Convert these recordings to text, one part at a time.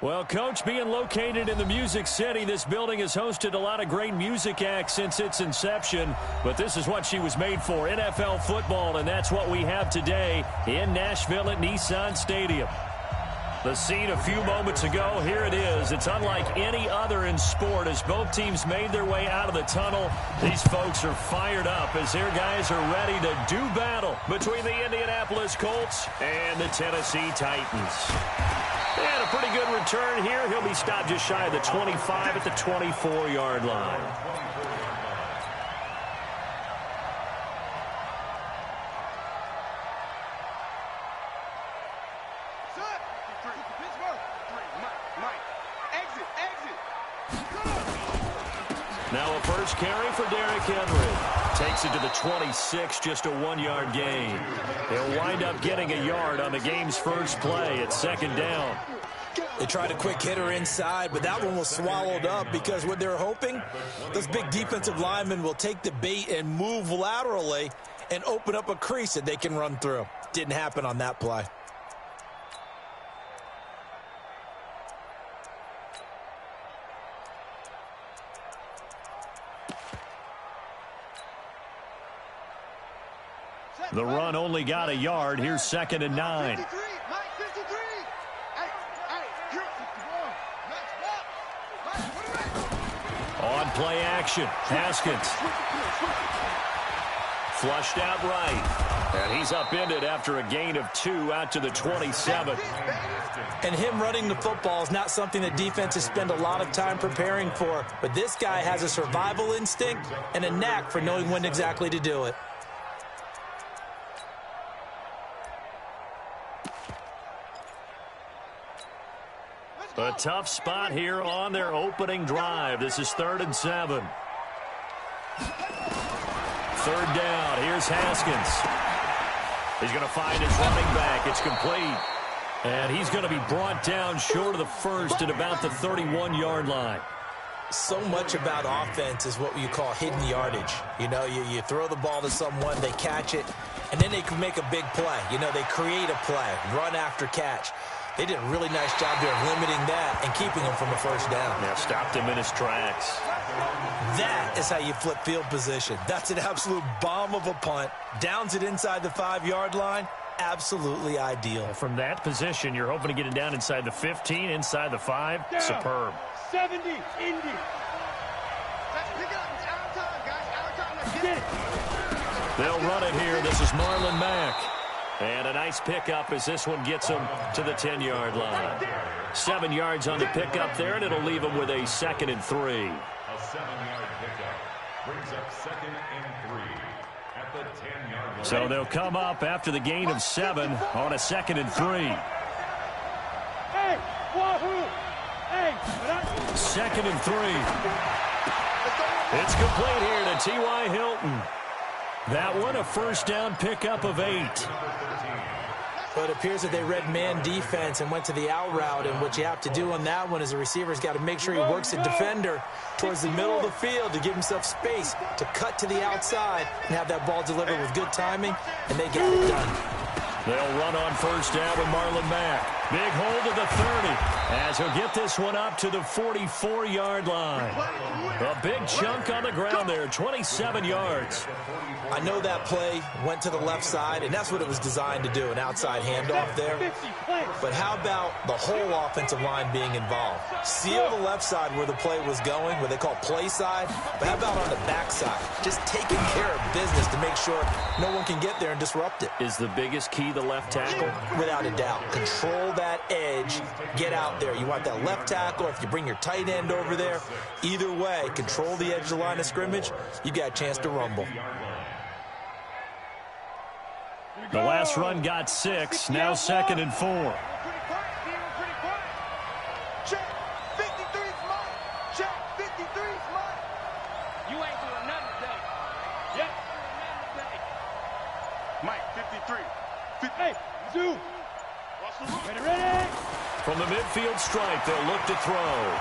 Well, Coach, being located in the Music City, this building has hosted a lot of great music acts since its inception. But this is what she was made for, NFL football, and that's what we have today in Nashville at Nissan Stadium. The scene a few moments ago, here it is. It's unlike any other in sport as both teams made their way out of the tunnel. These folks are fired up as their guys are ready to do battle between the Indianapolis Colts and the Tennessee Titans. And a pretty good return here. He'll be stopped just shy of the 25 at the 24-yard line. Now a first carry for Derrick Henry. Takes it to the 26, just a 1-yard gain. He'll wind up getting a yard on the game's first play at second down. They tried a quick hitter inside, but that one was swallowed up because what they're hoping, those big defensive linemen will take the bait and move laterally and open up a crease that they can run through. Didn't happen on that play. The run only got a yard. Here's second and 9. On play action, Haskins. Flushed out right. And he's upended after a gain of 2 out to the 27. And him running the football is not something that defenses spend a lot of time preparing for. But this guy has a survival instinct and a knack for knowing when exactly to do it. A tough spot here on their opening drive. This is 3rd and 7. 3rd down. Here's Haskins. He's going to find his running back. It's complete. And he's going to be brought down short of the first at about the 31-yard line. So much about offense is what you call hidden yardage. You know, you throw the ball to someone, they catch it, and then they can make a big play. You know, they create a play, run after catch. They did a really nice job there of limiting that and keeping him from a first down. Yeah, stopped him in his tracks. That is how you flip field position. That's an absolute bomb of a punt. Downs it inside the 5-yard line. Absolutely ideal. Well, from that position, you're hoping to get it down inside the 15, inside the 5. Down. Superb. 70, Indy. Let's pick it up. It's our time, guys. Our time. Let's get it. They'll run it here. This is Marlon Mack. And a nice pickup as this one gets him to the 10-yard line. 7 yards on the pickup there, and it'll leave him with a 2nd and 3. A 7-yard pickup brings up 2nd and 3 at the 10-yard line. So they'll come up after the gain of 7 on a 2nd and 3. Hey, wahoo! Hey, 2nd and 3. It's complete here to T.Y. Hilton. That one a first down pickup of 8. But it appears that they read man defense and went to the out route, and what you have to do on that one is the receiver's got to make sure he works the defender towards the middle of the field to give himself space to cut to the outside and have that ball delivered with good timing, and they got it done. They'll run on first down with Marlon Mack. Big hold to the 30 as he'll get this one up to the 44-yard line. A big chunk on the ground there, 27 yards. I know that play went to the left side, and that's what it was designed to do, an outside handoff there. But how about the whole offensive line being involved? Seal the left side where the play was going, what they call play side, but how about on the back side? Just taking care of business to make sure no one can get there and disrupt it. Is the biggest key the left tackle? Without a doubt. Control that edge, get out there. You want that left tackle, if you bring your tight end over there, either way, control the edge of the line of scrimmage, you got a chance to rumble. The last run got 6, now 2nd and 4. Check, 53's mine. Check, 53's mine. You ain't doing nothing today. Yep. Mike, 53. Hey, Zoo. Ready. From the midfield stripe, they'll look to throw.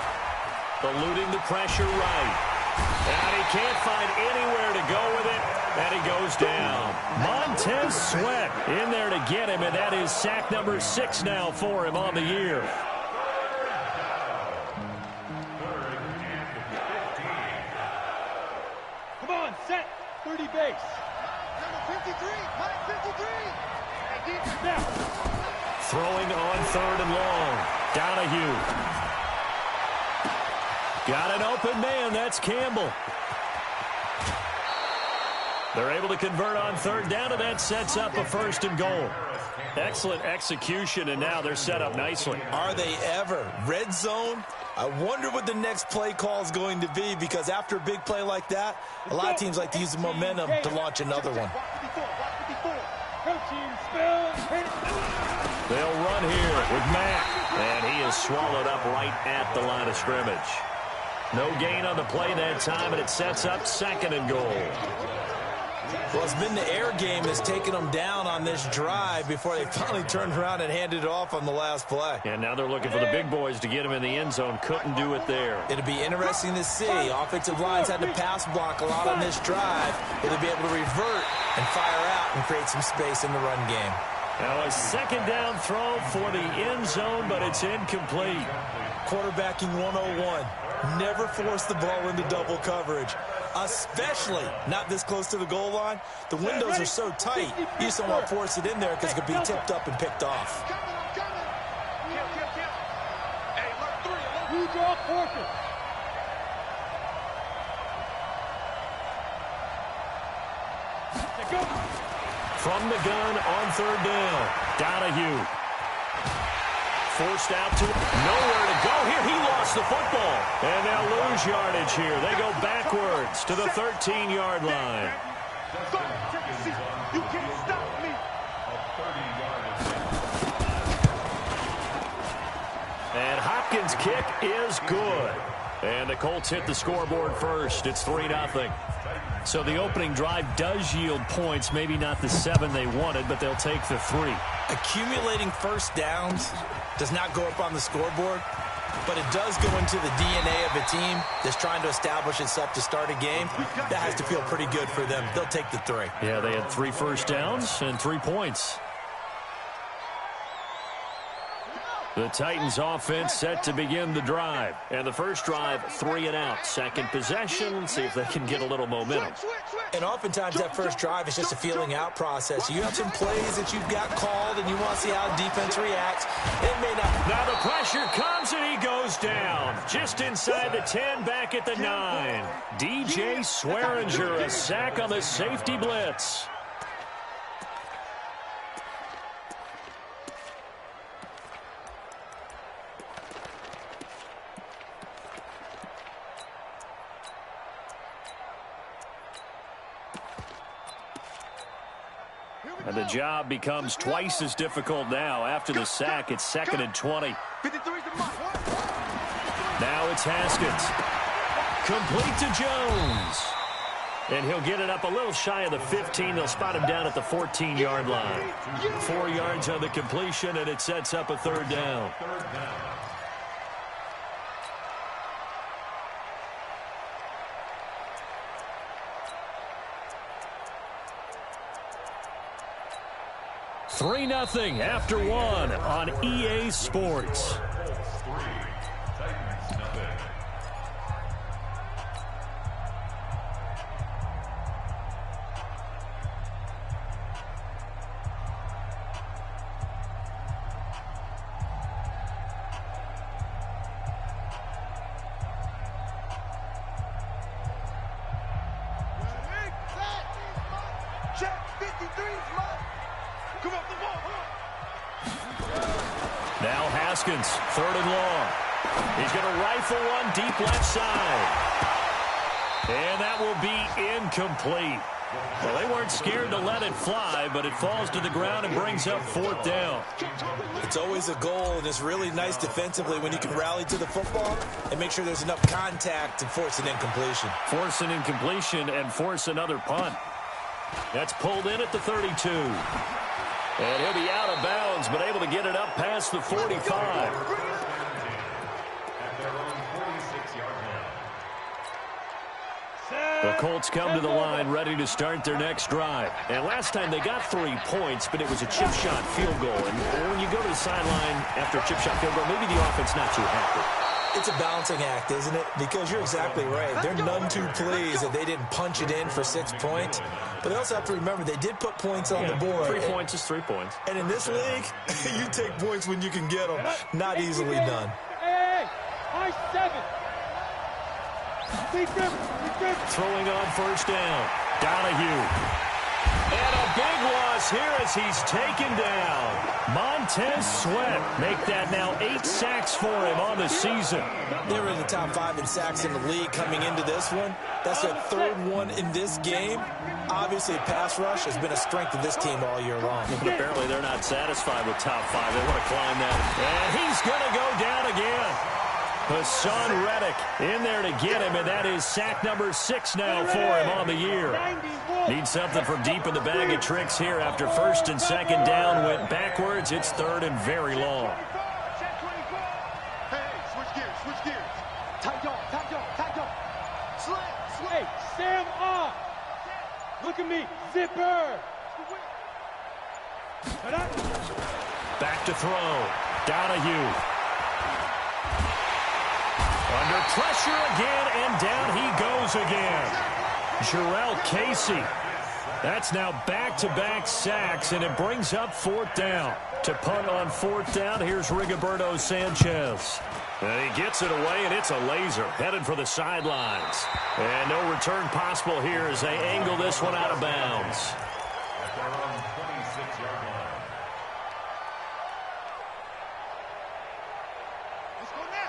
Eluding the pressure right. And he can't find anywhere to go with it. And he goes down. Montez Sweat in there to get him, and that is sack number 6 now for him on the year. space. Number 53, Mike 53. Now. Throwing on 3rd and long. Donahue. Got an open man. That's Campbell. They're able to convert on 3rd down, and that sets up a 1st and goal. Excellent execution, and now they're set up nicely. Are they ever? Red zone? I wonder what the next play call is going to be, because after a big play like that, a lot of teams like to use the momentum to launch another one. They'll run here with Mack, and he is swallowed up right at the line of scrimmage. No gain on the play that time, and it sets up 2nd and goal. Well, it's been the air game that's taken them down on this drive before they finally turned around and handed it off on the last play. And now they're looking for the big boys to get him in the end zone. Couldn't do it there. It'll be interesting to see. Offensive lines had to pass block a lot on this drive. Will they be able to revert and fire out and create some space in the run game? Now a 2nd down throw for the end zone, but it's incomplete. Quarterbacking 101. Never force the ball into double coverage, especially not this close to the goal line. The windows are so tight, you just don't want to force it in there because it could be tipped up and picked off. You draw forfeit. From the gun on 3rd down, Donahue. Forced out to nowhere to go here. He lost the football. And they'll lose yardage here. They go backwards to the 13-yard line. You can't stop me. And Hopkins' kick is good. And the Colts hit the scoreboard first. It's 3-0. So the opening drive does yield points. Maybe not the 7 they wanted, but they'll take the 3. Accumulating first downs does not go up on the scoreboard, but it does go into the DNA of a team that's trying to establish itself to start a game. That has to feel pretty good for them. They'll take the 3. Yeah, they had 3 first downs and 3 points. The Titans offense set to begin the drive. And the first drive, 3 and out. Second possession, see if they can get a little momentum. And oftentimes that first drive is just a feeling out process. You have some plays that you've got called and you want to see how the defense reacts. It may not. Now the pressure comes and he goes down. Just inside the 10, back at the 9. DJ Swearinger, a sack on the safety blitz. And the job becomes twice as difficult now. After the sack, it's 2nd and 20. Now it's Haskins. Complete to Jones. And he'll get it up a little shy of the 15. They'll spot him down at the 14-yard line. 4 yards on the completion, and it sets up a 3rd down. Three 3-0 after 1 on EA Sports. Now Haskins, 3rd and long. He's going to rifle one deep left side. And that will be incomplete. Well, they weren't scared to let it fly, but it falls to the ground and brings up 4th down. It's always a goal, and it's really nice defensively when you can rally to the football and make sure there's enough contact to force an incompletion. Force an incompletion and force another punt. That's pulled in at the 32. And he'll be out of bounds, but able to get it up past the 45. The Colts come to the line ready to start their next drive. And last time they got 3 points, but it was a chip shot field goal. And when you go to the sideline after a chip shot field goal, maybe the offense not too happy. It's a balancing act, isn't it? Because you're exactly right. They're none too pleased that they didn't punch it in for 6 points. But they also have to remember they did put points on the board. 3 points is 3 points. And in this league, you take points when you can get them. Not easily done. Hey, high 7. Throwing on first down. Donahue. And a big loss here as he's taken down. Montez Sweat make that now 8 sacks for him on the season. They were in the top 5 in sacks in the league coming into this one. That's their 3rd one in this game. Obviously, pass rush has been a strength of this team all year long. But apparently they're not satisfied with top 5. They want to climb that. And he's going to go down again. Hassan Reddick in there to get him, and that is sack number 6 now for him on the year. Need something from deep in the bag of tricks here after 1st and 2nd down went backwards. It's 3rd and very long. Hey, switch gears. Tight on. Hey, Sam off. Look at me, zipper. Back to throw. Donahue. Under pressure again, and down he goes again. Jarrell Casey. That's now back-to-back sacks, and it brings up 4th down. To punt on 4th down, here's Rigoberto Sanchez. And he gets it away, and it's a laser. Headed for the sidelines. And no return possible here as they angle this one out of bounds.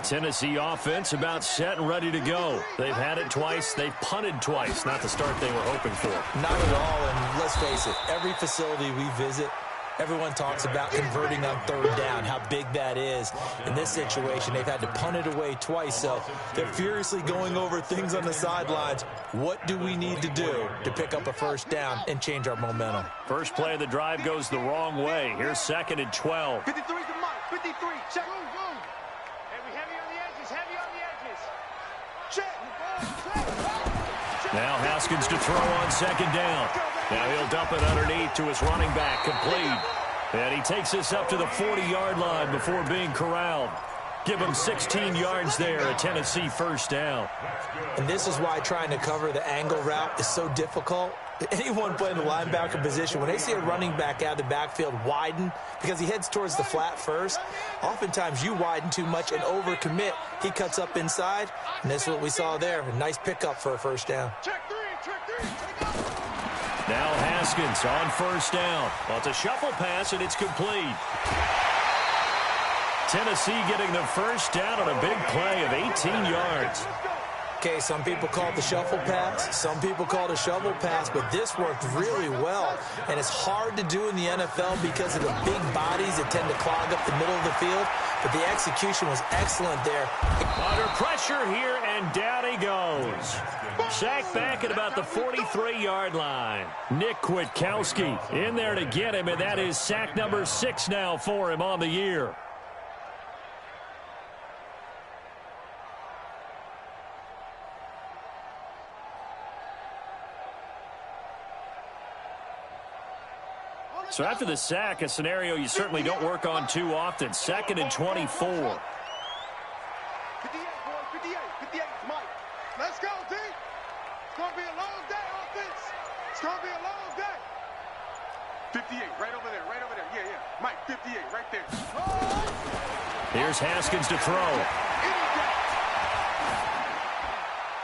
Tennessee offense about set and ready to go. They've had it twice. They've punted twice. Not the start they were hoping for. Not at all, and let's face it, every facility we visit, everyone talks about converting on 3rd down, how big that is. In this situation, they've had to punt it away twice, so they're furiously going over things on the sidelines. What do we need to do to pick up a 1st down and change our momentum? First play of the drive goes the wrong way. Here's 2nd and 12. 53's the mark. 53. Check. Heavy on the edges. Check. Now Haskins to throw on 2nd down. Now he'll dump it underneath to his running back, complete. And he takes this up to the 40-yard line before being corralled. Give him 16 yards there, a Tennessee 1st down. And this is why trying to cover the angle route is so difficult. Anyone playing the linebacker position, when they see a running back out of the backfield widen because he heads towards the flat first, oftentimes you widen too much and overcommit. He cuts up inside, and this is what we saw there. A nice pickup for a 1st down. Now Haskins on 1st down. Well, it's a shuffle pass, and it's complete. Tennessee getting the 1st down on a big play of 18 yards. Okay, some people call it the shuffle pass. Some people call it a shovel pass, but this worked really well. And it's hard to do in the NFL because of the big bodies that tend to clog up the middle of the field. But the execution was excellent there. Under pressure here, and down he goes. Sacked back at about the 43-yard line. Nick Kwiatkowski in there to get him, and that is sack number 6 now for him on the year. So after the sack, a scenario you certainly don't work on too often. 2nd and 24. 58, boys, 58, 58, Mike. Let's go, D. It's going to be a long day, offense. It's going to be a long day. 58, right over there, Yeah, yeah. Mike, 58, right there. Here's Haskins to throw.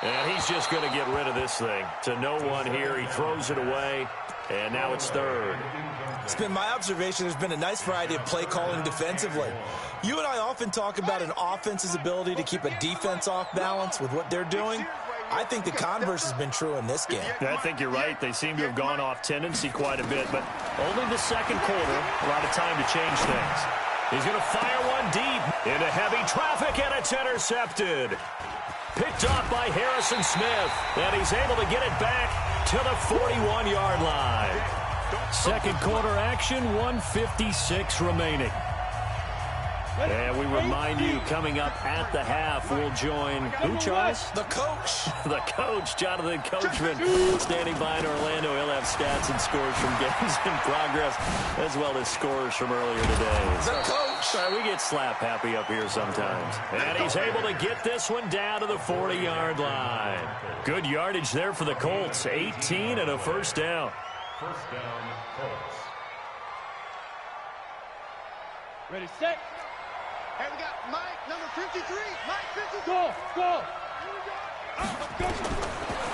And he's just going to get rid of this thing. To no one here. He throws it away. And now it's 3rd. It's been my observation there's been a nice variety of play calling defensively. You and I often talk about an offense's ability to keep a defense off balance with what they're doing. I think the converse has been true in this game. I think you're right. They seem to have gone off tendency quite a bit, but only the 2nd quarter, a lot of time to change things. He's going to fire one deep into heavy traffic, and it's intercepted. Picked off by Harrison Smith, and he's able to get it back to the 41-yard line. 2nd quarter action, 1:56 remaining. And we remind you, coming up at the half, we'll join who, Charles? The coach. The coach, Jonathan Coachman, standing by in Orlando. He'll have stats and scores from games in progress, as well as scores from earlier today. The coach. Sorry, we get slap happy up here sometimes. And he's able to get this one down to the 40-yard line. Good yardage there for the Colts. 18 and a first down. First down, Colts. Ready, set. Hey, we got Mike, number 53. Mike, 53. Go, go.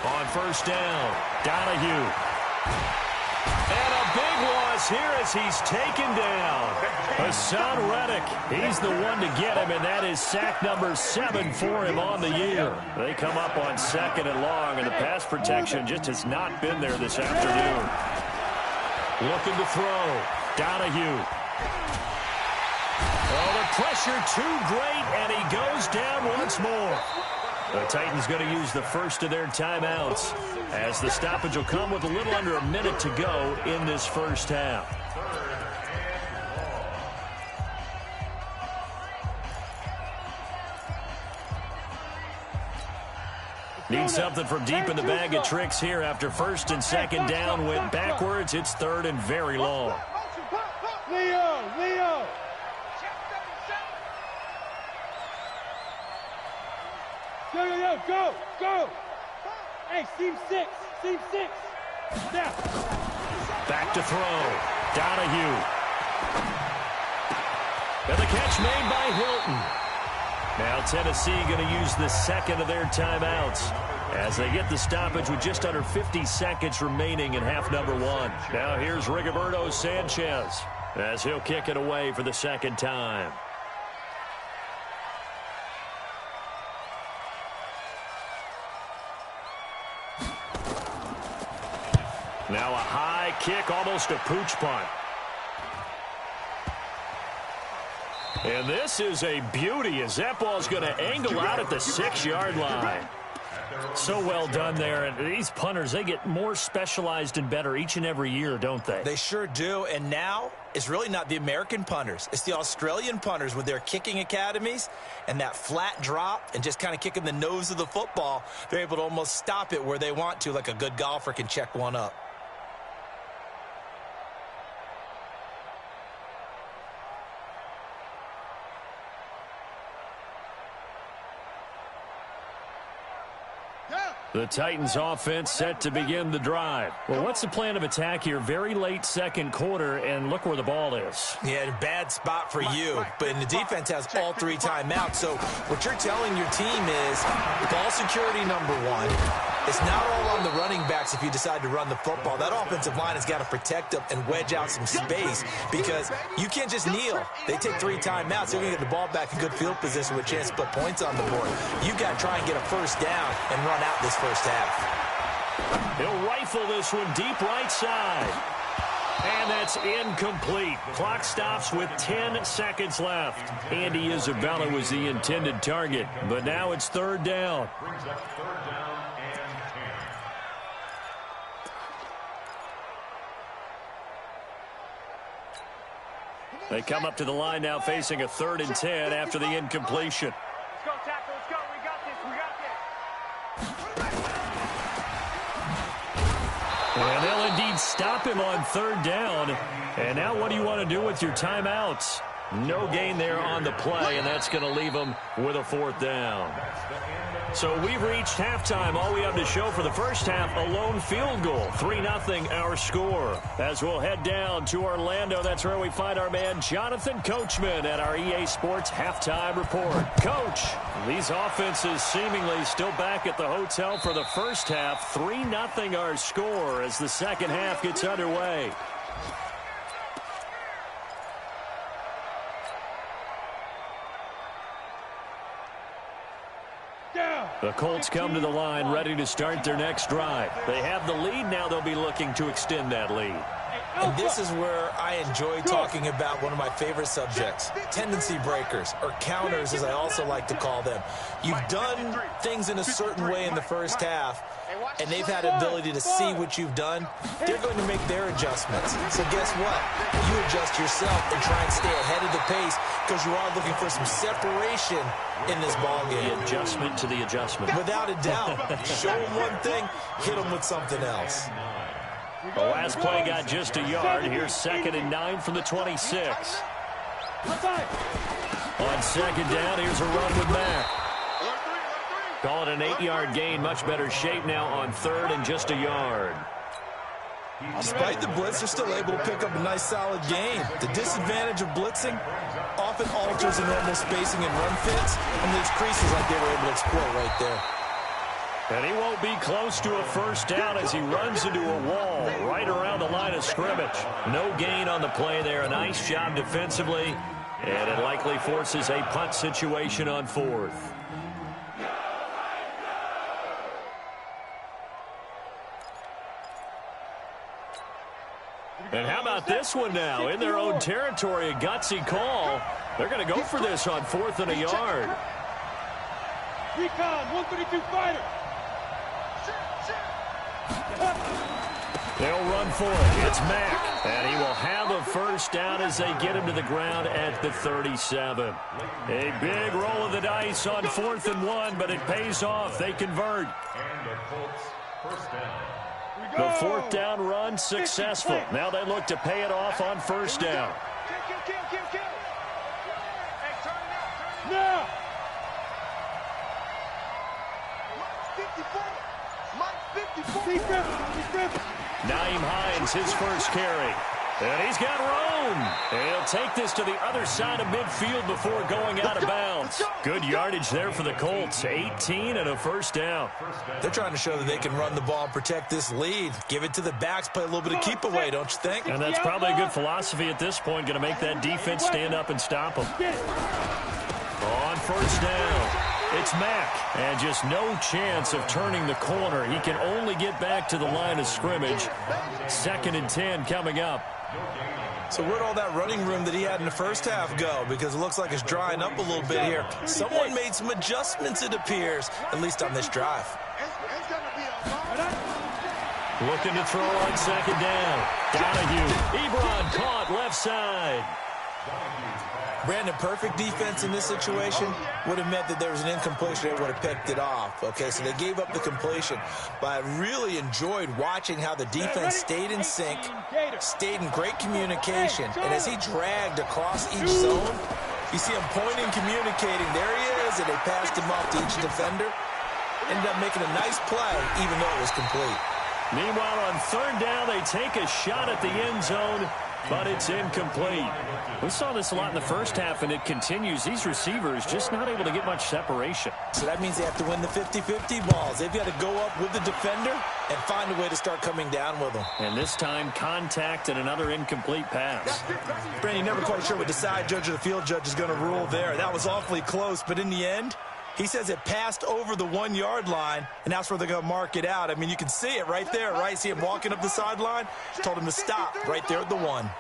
On first down, Donahue. And a big loss here as he's taken down. Hassan Reddick, he's the one to get him, and that is sack number 7 for him on the year. They come up on 2nd and long, and the pass protection just has not been there this afternoon. Looking to throw. Donahue. Oh, the pressure too great, and he goes down once more. The Titans going to use the first of their timeouts as the stoppage will come with a little under a minute to go in this first half. Need something from deep in the bag of tricks here after first and second down went backwards. It's 3rd and very long. Leo. Go. Hey, seam 6. Down. Back to throw. Donahue. And the catch made by Hilton. Now Tennessee going to use the second of their timeouts as they get the stoppage with just under 50 seconds remaining in half number 1. Now here's Rigoberto Sanchez as he'll kick it away for the second time. Now a high kick, almost a pooch punt. And this is a beauty as that ball's going to angle out at the 6-yard line. So well done there. And these punters, they get more specialized and better each and every year, don't they? They sure do. And now it's really not the American punters. It's the Australian punters with their kicking academies and that flat drop and just kind of kicking the nose of the football. They're able to almost stop it where they want to, like a good golfer can check one up. The Titans offense set to begin the drive. Well, what's the plan of attack here? Very late second quarter, and look where the ball is. Yeah, bad spot for you. But the defense has all 3 timeouts. So what you're telling your team is ball security number 1. It's not all on the running backs if you decide to run the football. That offensive line has got to protect them and wedge out some space because you can't just kneel. They take 3 timeouts. They're going to get the ball back in good field position with a chance to put points on the board. You've got to try and get a first down and run out this first half. He'll rifle this one deep right side. And that's incomplete. Clock stops with 10 seconds left. Andy Isabella was the intended target, but now it's 3rd down. Brings up 3rd down and 10. They come up to the line now facing a 3rd and 10 after the incompletion. Let's go, tackle. Let's go. We got this. And they'll indeed stop him on 3rd down. And now what do you want to do with your timeouts? No gain there on the play, and that's going to leave them with a 4th down. So we've reached halftime. All we have to show for the first half, a lone field goal. 3-0 our score. As we'll head down to Orlando, that's where we find our man Jonathan Coachman at our EA Sports Halftime Report. Coach, these offenses seemingly still back at the hotel for the first half. 3-0 our score as the second half gets underway. The Colts come to the line ready to start their next drive. They have the lead. Now they'll be looking to extend that lead. And this is where I enjoy talking about one of my favorite subjects, tendency breakers, or counters as I also like to call them. You've done things in a certain way in the first half. and they've had the ability to see what you've done, they're going to make their adjustments. So guess what? You adjust yourself and try and stay ahead of the pace because you are looking for some separation in this ball game. The adjustment to the adjustment. Without a doubt. Show them one thing, hit them with something else. The last play got just a yard. Here's 2nd and 9 from the 26. On 2nd down, here's a run with Mack. Call it an 8-yard gain. Much better shape now on 3rd and just a yard. Despite the blitz, they're still able to pick up a nice, solid gain. The disadvantage of blitzing often alters the normal spacing and run fits, and leaves creases like they were able to exploit right there. And he won't be close to a first down as he runs into a wall right around the line of scrimmage. No gain on the play there. A nice job defensively, and it likely forces a punt situation on 4th. And how about this one now? In their own territory, a gutsy call. They're going to go for this on 4th and a yard. Recon, 132 fighter. They'll run for it. It's Mack. And he will have a first down as they get him to the ground at the 37. A big roll of the dice on 4th and 1, but it pays off. They convert. And the Colts first down. The 4th down run successful. Now they look to pay it off on first down. Kill. Hey, turn it out. Now. Mike 54. Naeem Hines, his first carry. And he's got room. He'll take this to the other side of midfield before going out of bounds. Good yardage there for the Colts. 18 and a first down. They're trying to show that they can run the ball and protect this lead. Give it to the backs, play a little bit of keep away, don't you think? And that's probably a good philosophy at this point. Going to make that defense stand up and stop them. On first down, it's Mack. And just no chance of turning the corner. He can only get back to the line of scrimmage. 2nd and 10 coming up. So where'd all that running room that he had in the first half go? Because it looks like it's drying up a little bit here. Someone made some adjustments, it appears, at least on this drive. Looking to throw on 2nd down. Donahue. Ebron caught left side. Brandon, perfect defense in this situation would have meant that there was an incompletion. They would have picked it off. Okay, so they gave up the completion. But I really enjoyed watching how the defense stayed in sync, stayed in great communication. And as he dragged across each zone, you see him pointing, communicating. There he is, and they passed him off to each defender. Ended up making a nice play, even though it was complete. Meanwhile, on 3rd down, they take a shot at the end zone, but it's incomplete. We saw this a lot in the first half, and it continues. These receivers just not able to get much separation. So that means they have to win the 50-50 balls. They've got to go up with the defender and find a way to start coming down with them. And this time, contact and another incomplete pass. Brandon, you're never quite sure what the side judge or the field judge is going to rule there. That was awfully close, but in the end, he says it passed over the 1-yard line, and that's where they're going to mark it out. I mean, you can see it right there, right? See him walking up the sideline? Told him to stop right there at the 1.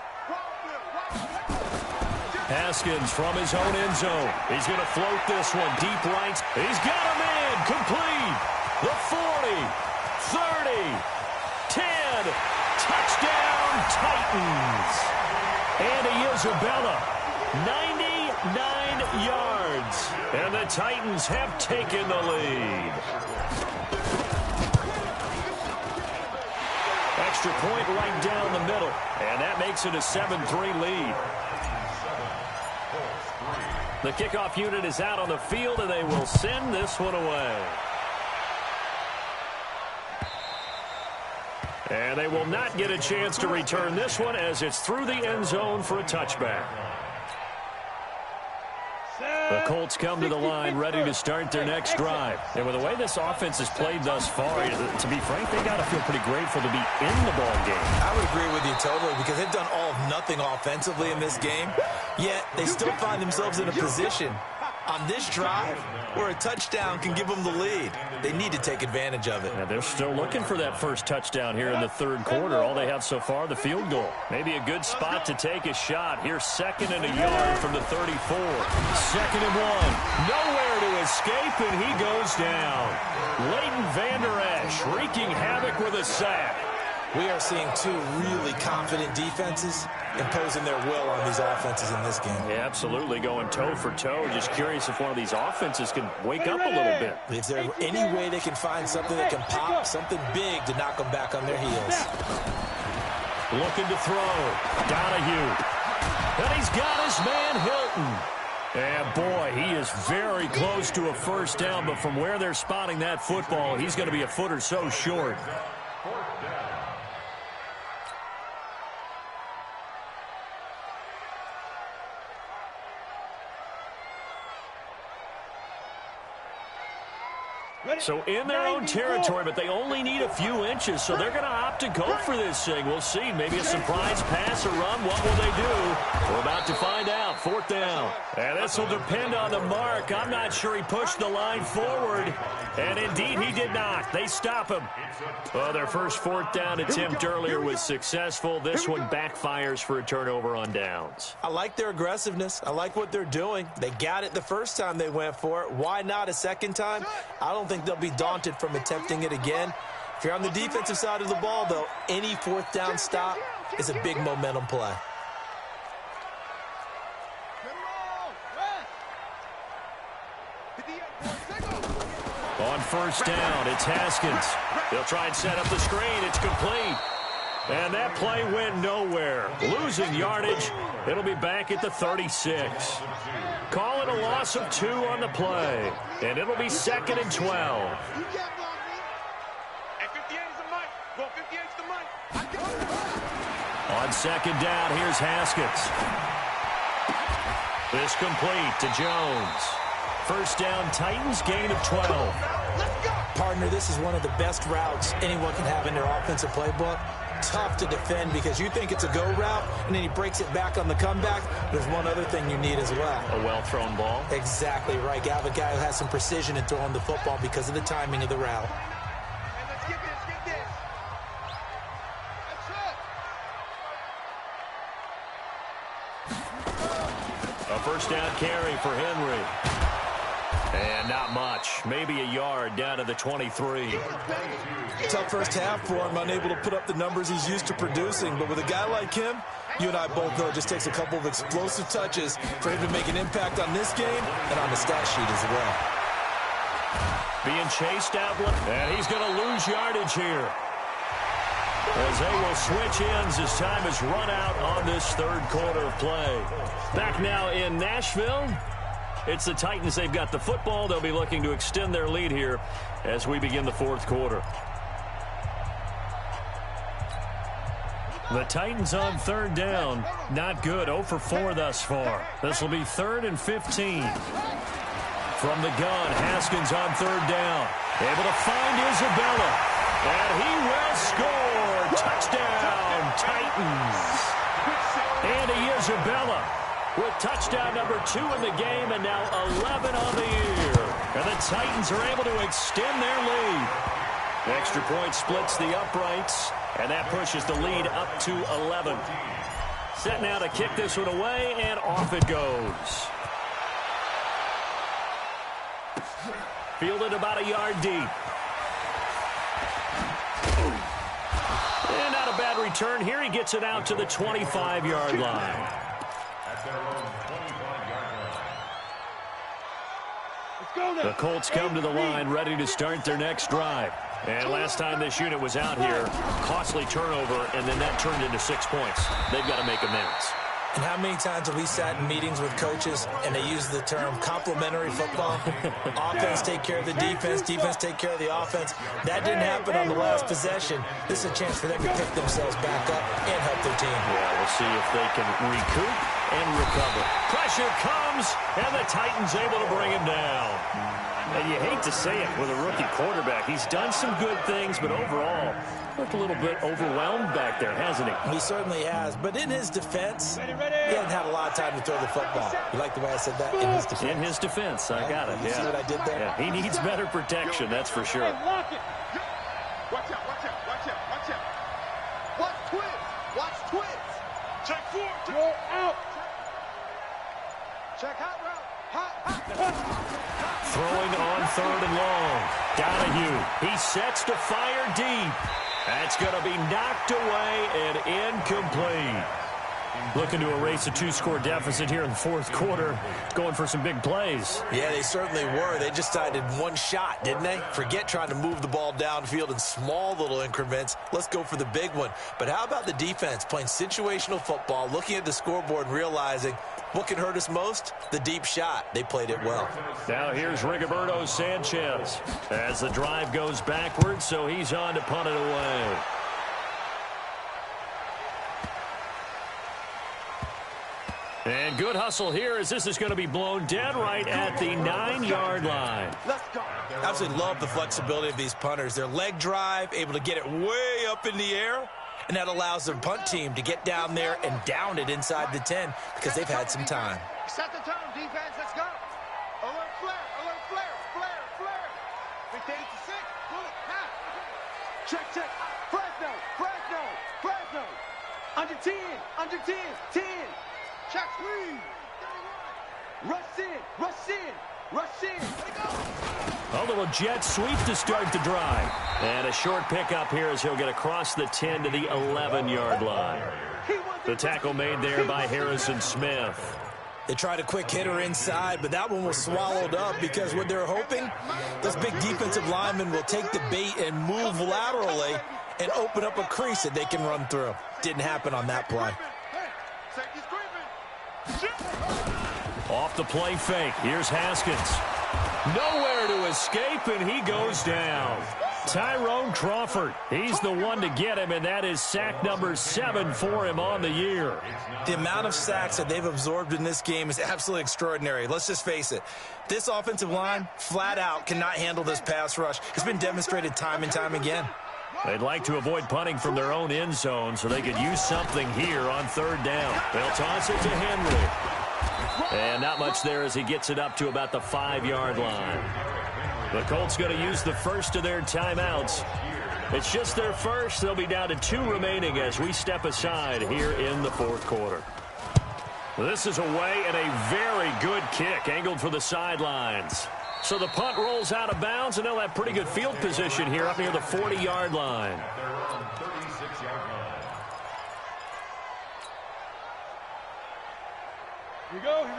Haskins from his own end zone. He's going to float this one deep right. He's got him in. Complete. The 40, 30, 10. Touchdown, Titans. Andy Isabella, 99 yards. And the Titans have taken the lead. Extra point right down the middle. And that makes it a 7-3 lead. The kickoff unit is out on the field, and they will send this one away. And they will not get a chance to return this one as it's through the end zone for a touchback. The Colts come to the line ready to start their next drive. And with the way this offense has played thus far, to be frank, they got to feel pretty grateful to be in the ball game. I would agree with you totally because they've done all of nothing offensively in this game, yet they still find themselves in a position On this drive, where a touchdown can give them the lead, they need to take advantage of it. Yeah, they're still looking for that first touchdown here in the third quarter. All they have so far, the field goal. Maybe a good spot to take a shot. Here's 2nd and a yard from the 34. 2nd and 1. Nowhere to escape, and he goes down. Leighton Vander Esch wreaking havoc with a sack. We are seeing two really confident defenses imposing their will on these offenses in this game. Yeah, absolutely, going toe for toe. Just curious if one of these offenses can wake up a little bit. Is there any way they can find something that can pop, something big to knock them back on their heels? Looking to throw. Donahue. And he's got his man Hilton. And, boy, he is very close to a first down, but from where they're spotting that football, he's going to be a foot or so short. So in their own territory, but they only need a few inches, so they're going to opt to go for this thing. We'll see. Maybe a surprise pass or run. What will they do? We're about to find out. 4th down. And this will depend on the mark. I'm not sure he pushed the line forward. And indeed, he did not. They stop him. Well, their first 4th down attempt earlier was successful. This one backfires for a turnover on downs. I like their aggressiveness. I like what they're doing. They got it the first time they went for it. Why not a second time? I don't think they'll be daunted from attempting it again. If you're on the defensive side of the ball, though, any 4th down stop is a big momentum play. On first down, it's Haskins. They'll try and set up the screen. It's complete. And that play went nowhere. Losing yardage. It'll be back at the 36. Call it a loss of 2 on the play. And it'll be 2nd and 12. On 2nd down, here's Haskins. This complete to Jones. First down, Titans, gain of 12. Partner, this is one of the best routes anyone can have in their offensive playbook. Tough to defend because you think it's a go route, and then he breaks it back on the comeback. There's one other thing you need as well. A well-thrown ball. Exactly right. You have a guy who has some precision in throwing the football because of the timing of the route. A first down carry for Henry. And not much. Maybe a yard down to the 23. Tough first half for him, unable to put up the numbers he's used to producing. But with a guy like him, you and I both know it just takes a couple of explosive touches for him to make an impact on this game and on the stat sheet as well. Being chased out, and he's going to lose yardage here. As they will switch ends as time is run out on this third quarter of play. Back now in Nashville. It's the Titans. They've got the football. They'll be looking to extend their lead here as we begin the fourth quarter. The Titans on 3rd down. Not good. 0 for 4 thus far. This will be 3rd and 15. From the gun, Haskins on 3rd down. Able to find Isabella. And he will score. Touchdown, Titans. Andy Isabella with touchdown number 2 in the game and now 11 on the year. And the Titans are able to extend their lead. Extra point splits the uprights, and that pushes the lead up to 11. Set now to kick this one away, and off it goes. Fielded about a yard deep. And not a bad return here. He gets it out to the 25-yard line. The Colts come to the line ready to start their next drive. And last time this unit was out here, costly turnover, and then that turned into 6 points. They've got to make amends. And how many times have we sat in meetings with coaches and they use the term complementary football? Offense take care of the defense, defense take care of the offense. That didn't happen on the last possession. This is a chance for them to pick themselves back up and help their team. Yeah, we'll see if they can recoup and recover. Pressure pressure comes, and the Titans able to bring him down. And you hate to say it with a rookie quarterback. He's done some good things, but overall, looked a little bit overwhelmed back there, hasn't he? He certainly has. But in his defense, he hasn't had a lot of time to throw the football. You like the way I said that? In his defense. In his defense. I got it. You see what I did there? Yeah, he needs better protection, that's for sure. Watch out, watch out, watch out, watch out. Watch twins. Watch twins. Check four. Go out. Check hot route. Throwing on 3rd and long. Donahue. He sets to fire deep. That's going to be knocked away and incomplete. Looking to erase a 2-score deficit here in the 4th quarter. Going for some big plays. Yeah, they certainly were. They just decided one shot, didn't they? Forget trying to move the ball downfield in small little increments. Let's go for the big one. But how about the defense playing situational football, looking at the scoreboard and realizing what can hurt us most? The deep shot. They played it well. Now here's Rigoberto Sanchez as the drive goes backwards, so he's on to punt it away. And good hustle here as this is going to be blown dead right at the 9-yard line. Let's go. I absolutely love the flexibility of these punters. Their leg drive, able to get it way up in the air, and that allows their punt team to get down there and down it inside the 10 because they've had some time. Set the tone, defense. Let's go. Alert flare, alert flare, flare, flare. Big 86, bullet, half. Check, check. Fresno, Fresno, Fresno. Under 10, under 10, 10. Check, please. Rush in, rush in, rush in. A little jet sweep to start the drive. And a short pickup here as he'll get across the 10 to the 11-yard line. The tackle made there by Harrison Smith. They tried a quick hitter inside, but that one was swallowed up because what they're hoping, those big defensive linemen will take the bait and move laterally and open up a crease that they can run through. Didn't happen on that play. Off the play fake. Here's Haskins. Nowhere to escape, and he goes down. Tyrone Crawford. He's the one to get him, and that is sack number 7 for him on the year. The amount of sacks that they've absorbed in this game is absolutely extraordinary. Let's just face it. This offensive line, flat out, cannot handle this pass rush. It's been demonstrated time and time again. They'd like to avoid punting from their own end zone so they could use something here on 3rd down. They'll toss it to Henry. And not much there as he gets it up to about the 5-yard line. The Colts going to use the first of their timeouts. It's just their first. They'll be down to 2 remaining as we step aside here in the 4th quarter. This is away and a very good kick angled for the sidelines. So the punt rolls out of bounds, and they'll have pretty good field position here up near the 40-yard line.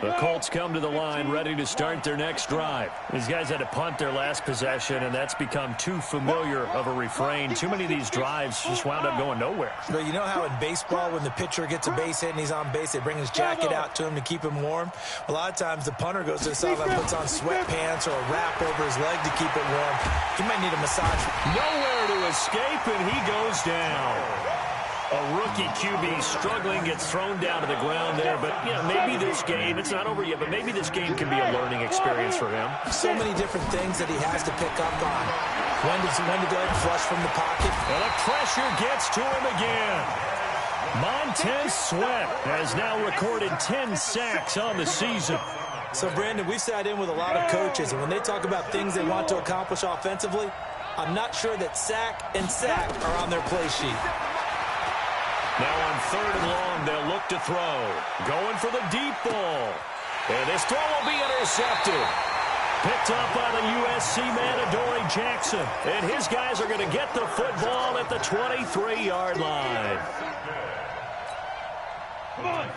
The Colts come to the line ready to start their next drive. These guys had to punt their last possession, and that's become too familiar of a refrain. Too many of these drives just wound up going nowhere. But you know how in baseball, when the pitcher gets a base hit and he's on base, they bring his jacket out to him to keep him warm? A lot of times the punter goes to the sideline, puts on sweatpants or a wrap over his leg to keep it warm. He might need a massage. Nowhere to escape, and he goes down. A rookie QB struggling, gets thrown down to the ground there. But, you know, maybe this game, it's not over yet, but maybe this game can be a learning experience for him. So many different things that he has to pick up on. When to go ahead and flush from the pocket. And the pressure gets to him again. Montez Sweat has now recorded 10 sacks on the season. So, Brandon, we've sat in with a lot of coaches, and when they talk about things they want to accomplish offensively, I'm not sure that sack and sack are on their play sheet. Now on 3rd and long, they'll look to throw. Going for the deep ball. And this throw will be intercepted. Picked up by the USC man, Adoree Jackson. And his guys are going to get the football at the 23-yard line.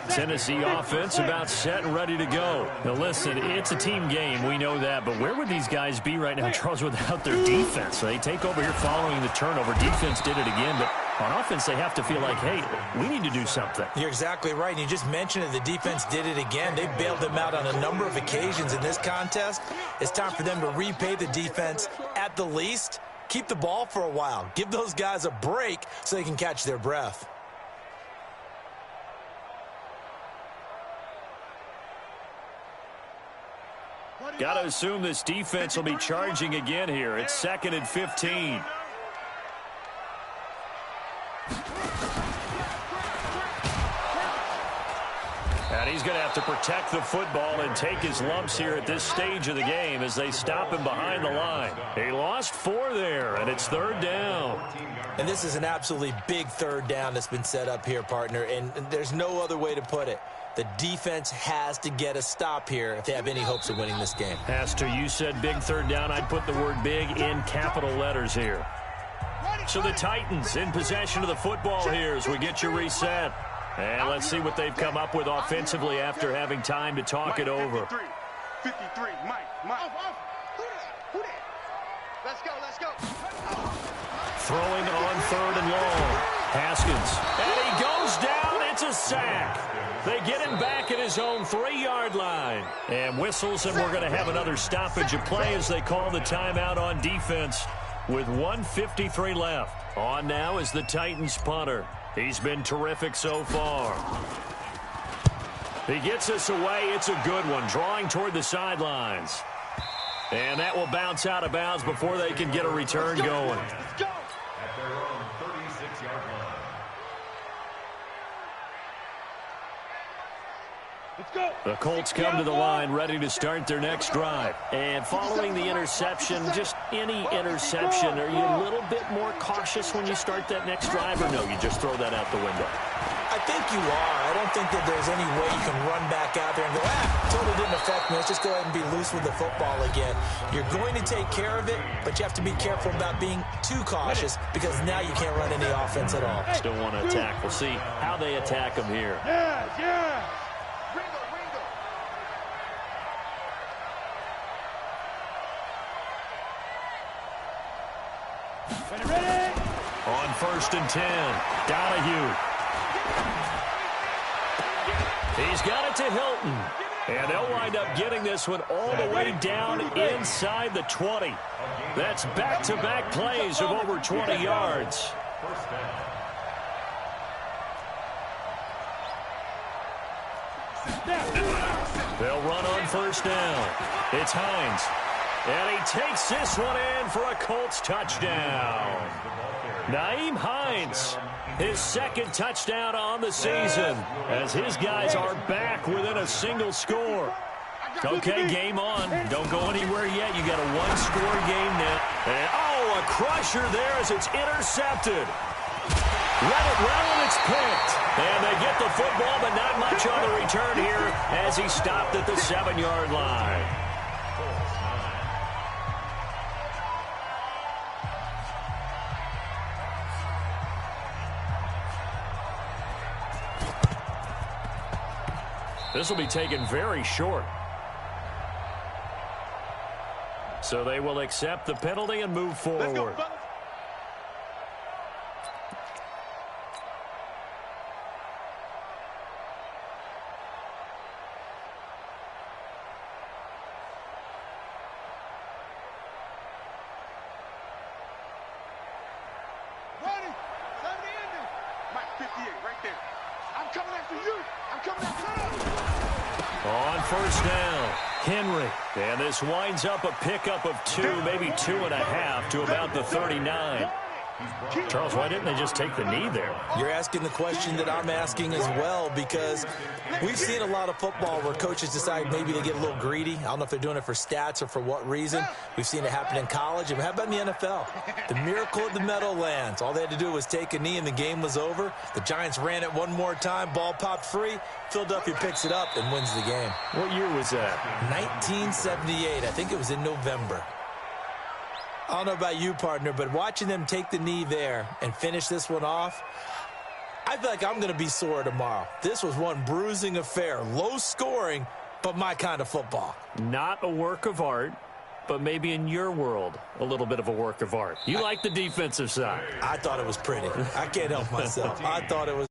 Tennessee offense about set and ready to go. Now listen, it's a team game, we know that, but where would these guys be right now, Charles, without their defense? So they take over here following the turnover. Defense did it again, but on offense they have to feel like, hey, we need to do something. You're exactly right, and you just mentioned it, the defense did it again. They bailed them out on a number of occasions in this contest. It's time for them to repay the defense at the least. Keep the ball for a while. Give those guys a break so they can catch their breath. Got to assume this defense will be charging again here. It's 2nd and 15. And he's going to have to protect the football and take his lumps here at this stage of the game as they stop him behind the line. He lost 4 there, and it's 3rd down. And this is an absolutely big 3rd down that's been set up here, partner, and there's no other way to put it. The defense has to get a stop here if they have any hopes of winning this game. Has to. You said big 3rd down. I'd put the word big in capital letters here. So the Titans in possession of the football here as we get you reset. And let's see what they've come up with offensively after having time to talk it over. 53, Mike. Who that? Let's go. Throwing on 3rd and long. Haskins. And he goes down. It's a sack. They get him back at his own 3-yard line. And whistles, and we're going to have another stoppage of play as they call the timeout on defense with 1:53 left. On now is the Titans punter. He's been terrific so far. He gets us away. It's a good one, drawing toward the sidelines. And that will bounce out of bounds before they can get a return going. At their own 36-yard line. The Colts come to the line ready to start their next drive. And following the interception, just any interception, are you a little bit more cautious when you start that next drive, or no, you just throw that out the window? I think you are. I don't think that there's any way you can run back out there and go, totally didn't affect me. Let's just go ahead and be loose with the football again. You're going to take care of it, but you have to be careful about being too cautious because now you can't run any offense at all. Still want to attack. We'll see how they attack them here. Yeah. On 1st and 10, Donahue. He's got it to Hilton. And they'll wind up getting this one all the way down inside the 20. That's back-to-back plays of over 20 yards. They'll run on 1st down. It's Hines. And he takes this one in for a Colts touchdown. Nyheim Hines, his 2nd touchdown on the season, as his guys are back within a single score. Okay, game on. Don't go anywhere yet. You got a 1-score game now. And, a crusher there as it's intercepted. Let it well, and it's picked. And they get the football, but not much on the return here as he stopped at the 7-yard line. This will be taken very short. So they will accept the penalty and move forward. On 1st down, Henry. And this winds up a pickup of 2, maybe 2.5 to about the 39. Charles, why didn't they just take the knee there? You're asking the question that I'm asking as well, because we've seen a lot of football where coaches decide maybe they get a little greedy. I don't know if they're doing it for stats or for what reason. We've seen it happen in college. And how about in the NFL? The miracle of the Meadowlands. All they had to do was take a knee and the game was over. The Giants ran it one more time. Ball popped free. Philadelphia picks it up and wins the game. What year was that? 1978. I think it was in November. I don't know about you, partner, but watching them take the knee there and finish this one off, I feel like I'm going to be sore tomorrow. This was one bruising affair. Low scoring, but my kind of football. Not a work of art, but maybe in your world, a little bit of a work of art. You like the defensive side. I thought it was pretty. I can't help myself. I thought it was